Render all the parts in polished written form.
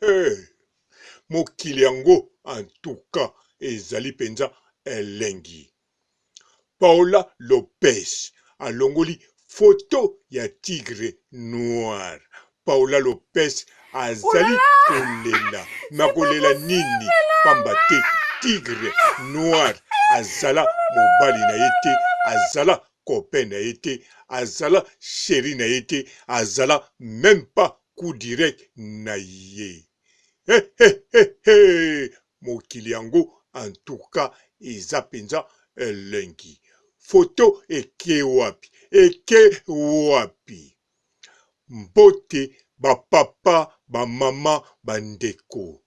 Hey, mokili yango en tout cas ezali penza elengi. Paola Lopez alongoli photo ya tigre noir. Paola Lopez azali kolela. Makolela nini pamba te tigre noir azala mobali na yete, azala copain na yete, azala chéri na yete, azala même pas coup direct na ye. Mokili yango en tout cas eza penza elengi. Photo eke wapi. Mbote bapapa bamama bandeko.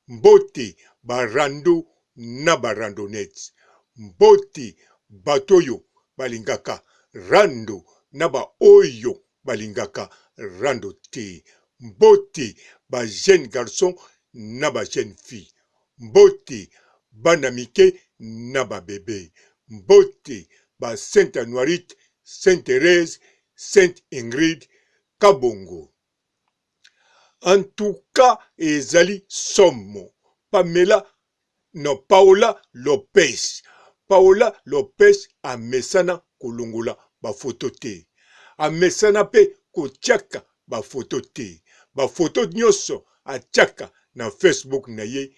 Mbote barando na barandonete. Mbote batoyo balingaka rando na ba oyo balingaka rando te. Mbote ba jeune garçon na ba jeune fille. Mbote bana mike na ba bébé. Mbote ba Sainte Anuarite, Sainte Thérèse, Sainte Ingrid, Kabongo. En tout cas, ezali somo. Paola Lopez. Paola Lopez amesana kolongola ba photo te. Amesana pe kotiaka ba photo te. Ba photo nyonso atiaka na Facebook na ye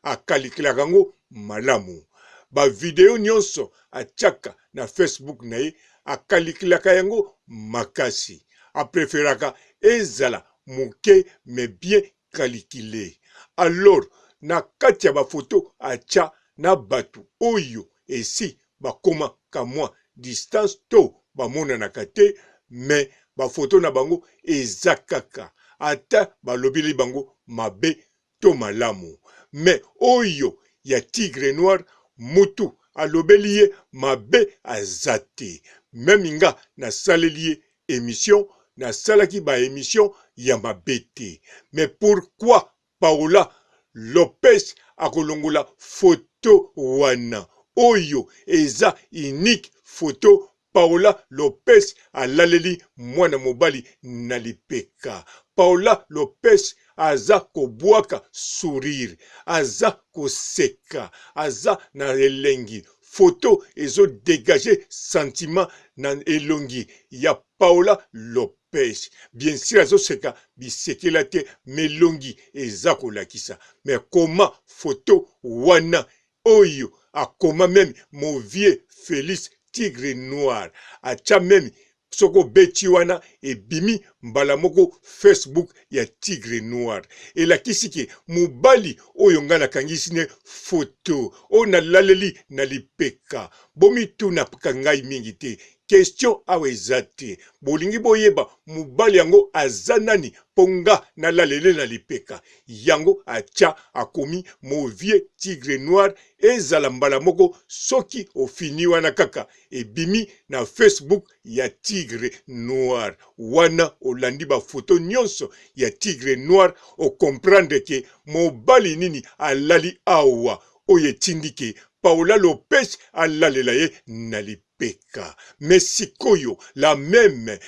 akalikilaka yango malamu. Ba video nyonso atiaka na Facebook na ye akalikilaka yango makasi. Apreferaka ezala moke mais bien calculé. Alors na kati ya ba photo atia na batu oyo esi bakoma kamwa distance to bamonanaka te, mais ba photo na bango eza kaka ata balobeli bango mabe to malamu. Mais oyo ya tigre noir mutu alobeli ye mabe azate. Même nga na saleli ye émission, na salaki ba émission ya mabe te. Mais pourquoi Paola Lopez akolongola photo wana oyo eza unique photo? Paola Lopez alaleli mwana mobali na lipeka. Paola Lopez aza kobwaka sourire, aza koseka, aza na elengi. Photo ezo dégager sentiment na elongi ya Paola Lopez. Bien sûr azo seka bisekela te melongi eza kolakisa. Mais comment photo wana oyo akoma même mon vieux Félix tigre noir acha même soko beti wana ebimi mbala moko Facebook ya tigre noir elakisi ke mobali oyo nga nakangisi ne photo o nalaleli na lipeka bomituna ngai mingi te. Question awa eza te, bolingi boyeba mobali yango aza nani mpo nga nalalele na lipeka yango atia akomi movie tigre noir ezala mbala moko soki ofini wana kaka ebimi na Facebook ya tigre noir wana olandi ba photo nyonso ya tigre noir o comprendre ke mobali nini alali awa oye tindike Paola Lopez alalela ye na lipeka. Mais sikoyo les mêmes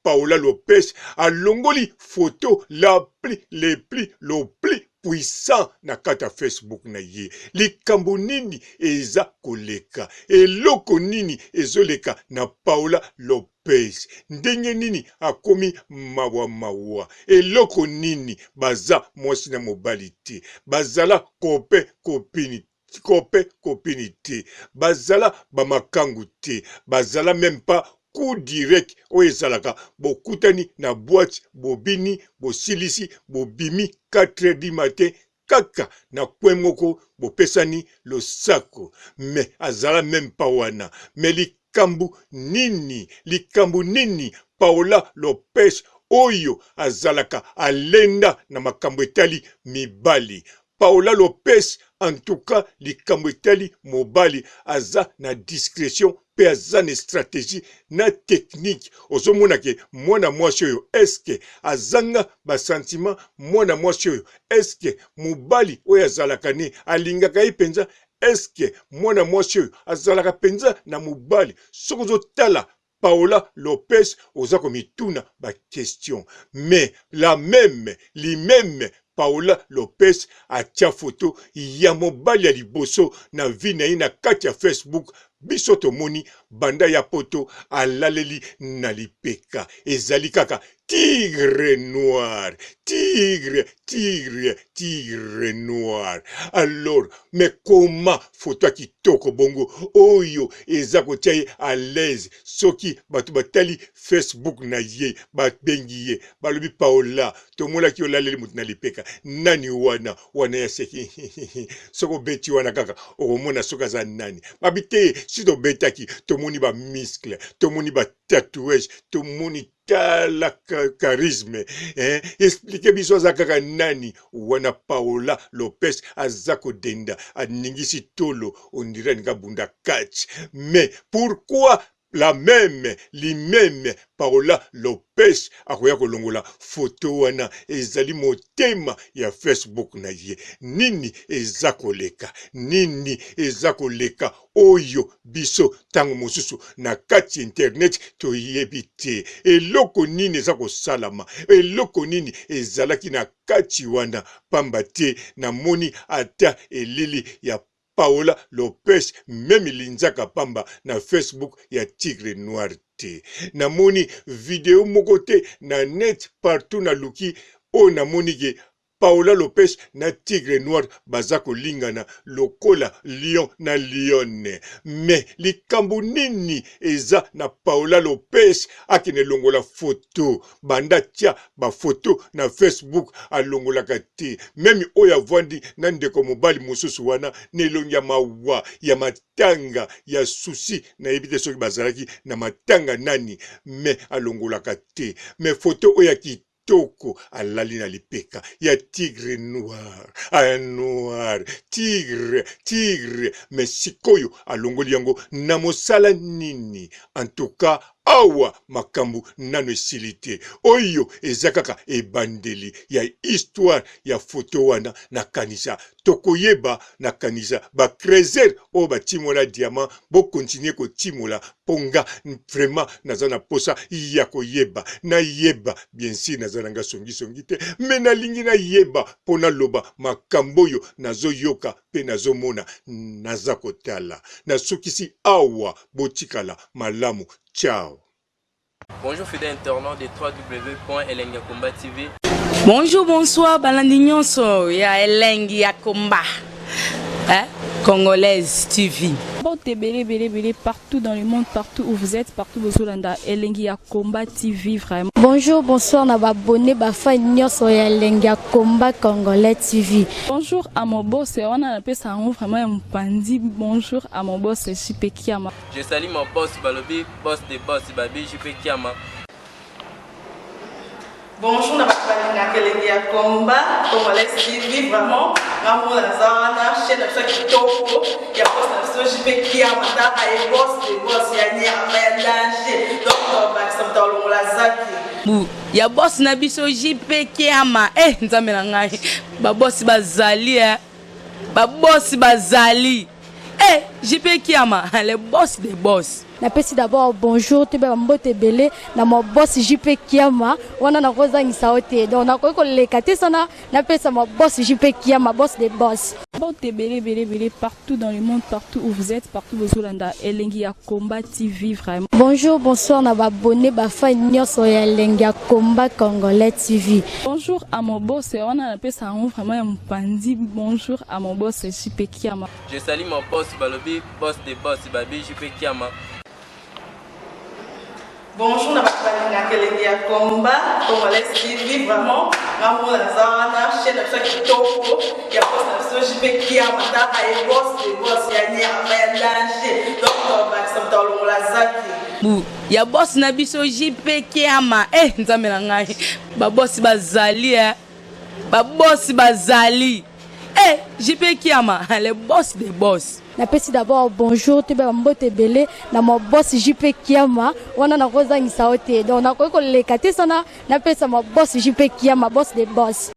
Paola Lopez alongoli photo le plus puissant na kata Facebook na ye. Likambo nini eza koleka, eloko nini ezoleka na Paola Lopez. Ndenge nini akomi mawa. Eloko nini baza mwasi na mobali te. Bazala copine te. Bazala bamakangu te. Bazala même pas coup direct oyo ezalaka bokutani na boîte bobini bosilisi bobimi 4h du matin kaka na kwe moko bopesani losako. Mais azala même pas wana. Mais likambu nini Paola Lopez oyo azalaka alenda na makambo etali mibali. Paola Lopez en tout cas likambo etali mobali aza na discrétion pe aza na stratégie na technique. Ozomona ke mwana mwasi oyo eske azanga basentiment, mwana mwasi oyo eske mobali oyo azalaka ne alingaka ye penza, eske mwana mwasi oyo azalaka penza na mobali. Soko ozotala Paola Lopez oza komituna ba question mais li même Paola Lopez atia photo ya mobali ya liboso na vi na ye na kati ya Facebook biso tomoni banda ya poto alaleli na lipeka ezali kaka tigre noir, tigre noir. Alors, mais comment photo kitoko bongo oyo eza kotia ye à l'aise soki batu batali Facebook na ye babengi ye balobi Paola tomola ki olaleli mutu na lipeka nani wana ya seki soko beti wana kaka okomona soka za nani babite si to betaki tomoni ba muscle tomoni ba tatouage tomoni la charisme explique biso za kaka nani wana Paola Lopez azako denda aningisi tolo on dirait nga bunda catch mais pourquoi li même Paola Lopez akoya kolongola photo wana ezali motema ya Facebook na ye nini ezako leka oyo biso tango mosusu na kati internet to yebite eloko nini ezako salama eloko nini ezalaki na kati wana pamba te na moni ata elili ya Paola Lopez même linzaka pamba na Facebook ya tigre noir te na moni video mokote na net partout na luki o na moni ke Paola Lopez na tigre noir bazako lingana lokola lion na lionne mais likambo nini eza na Paola Lopez akine longola photo banda tia ba photo na Facebook alongola kati même oya vandi na ndeko mobali mususu wana nelongi ya mawa ya matanga ya susi na ebite soki bazalaki na matanga nani mais alongola kati mais photo oya ki toko alali na lipeka ya tigre noir tigre mais sikoyo alongoli yango na mosala nini en tout cas awa makambu nano esilite oyo ezakaka ebandeli ya histoire ya photo wana na kanisa tokoyeba na kanisa ba crezer o ba timola diamant bo continuer ko timola ponga vraiment nazana posa ya koyeba na yeba bien sûr nazana nga songi te mais na lingi na yeba pona loba makambo yo nazo yoka pe nazo mona nazakotala na sukisi awa botikala malamu. Ciao. Bonjour fidèles internautes de www.elengiakomba TV. Bonjour, bonsoir, Balandinionso, ya Elengi Yakomba, Congolaise TV. Bon, belé, partout dans le monde, partout où vous êtes, partout où vous êtes, Elengi Yakomba TV, vraiment. Bonjour, bonsoir, na abonné, fan nyonso ya Elengi Yakomba Congolais TV. Bonjour à mon boss, on a appelé ça vraiment un pandi. Bonjour à mon boss, JP Kiama. Je salue mon boss Balobi, boss des boss Babi, JP Kiama. Bonjour, na Elengi Yakomba Congolais TV, vraiment. Maman Lazana, chaîne de chaque kitoko, ya boss na JP Kiama, ta ay boss des boss ya ni a danger. Donc ba ça dans la zaki. Ya boss na biso JP Kiama, nzambe na ngai. Ba boss bazali ba boss bazali. JP Kiama, le boss des boss. Napesi d'abord bonjour te ba mbote belé na mo boss JP Kiama wana na kozangisa ote donc na ko lekate sana napesa mo boss JP Kiama boss des boss. Bon, belé, partout dans le monde, partout où vous êtes, partout où vous êtes, Elengi Yakomba TV, vraiment. Bonjour, bonsoir, na abonné, fan nyonso ya Elengi Yakomba Congolais TV. Bonjour à mon boss, on a appelé ça vraiment un pandi. Bonjour à mon boss, JP Kiama. Je salue mon boss Balobi, boss des boss Babi, JP Kiama. Bonjour, na Elengi Yakomba Congolais TV, vraiment. Maman Lazana, chaîne de chaque kitoko, ya boss na JP Kiama, ta ay boss des boss ya ni a danger. Donc ba ça dans la zaki. Ya boss na biso JP Kiama, nzambe na ngai. Ba boss bazali ba boss bazali. JP Kiama, le boss des boss. Napesi d'abord bonjour te ba mbote belé na mo boss JP Kiama wana na kozangisa ote donc na ko lekate sana napesa mo boss JP Kiama boss des boss.